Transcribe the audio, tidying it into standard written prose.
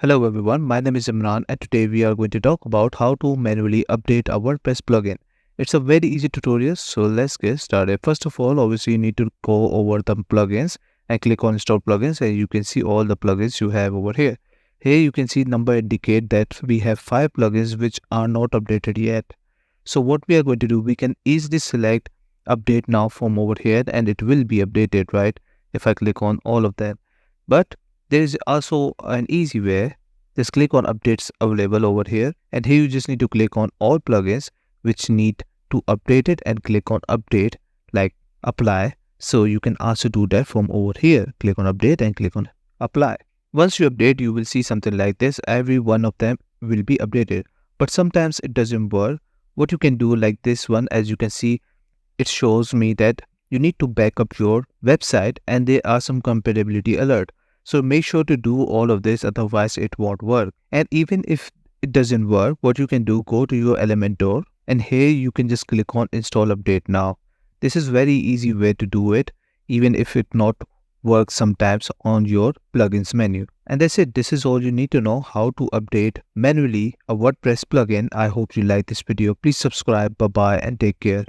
Hello everyone, my name is Imran and today we are going to talk about how to manually update a WordPress plugin. It's a very easy tutorial, so let's get started. First of all, obviously you need to go over the plugins and click on install plugins and you can see all the plugins you have over here. Here you can see number indicate that we have 5 plugins which are not updated yet. So what we are going to do, we can easily select update now from over here and it will be updated, right? If I click on all of them. But there is also an easy way. Just click on updates available over here and here you just need to click on all plugins which need to update it and click on update like apply. So you can also do that from over here. Click on update and click on apply. Once you update, you will see something like this. Every one of them will be updated, but sometimes it doesn't work. What you can do like this one, as you can see, it shows me that you need to back up your website and there are some compatibility alert. So make sure to do all of this, otherwise it won't work. And even if it doesn't work, what you can do, go to your Elementor and here you can just click on install update now. This is very easy way to do it, even if it not works sometimes on your plugins menu. And that's it. This is all you need to know how to update manually a WordPress plugin. I hope you like this video. Please subscribe. Bye bye and take care.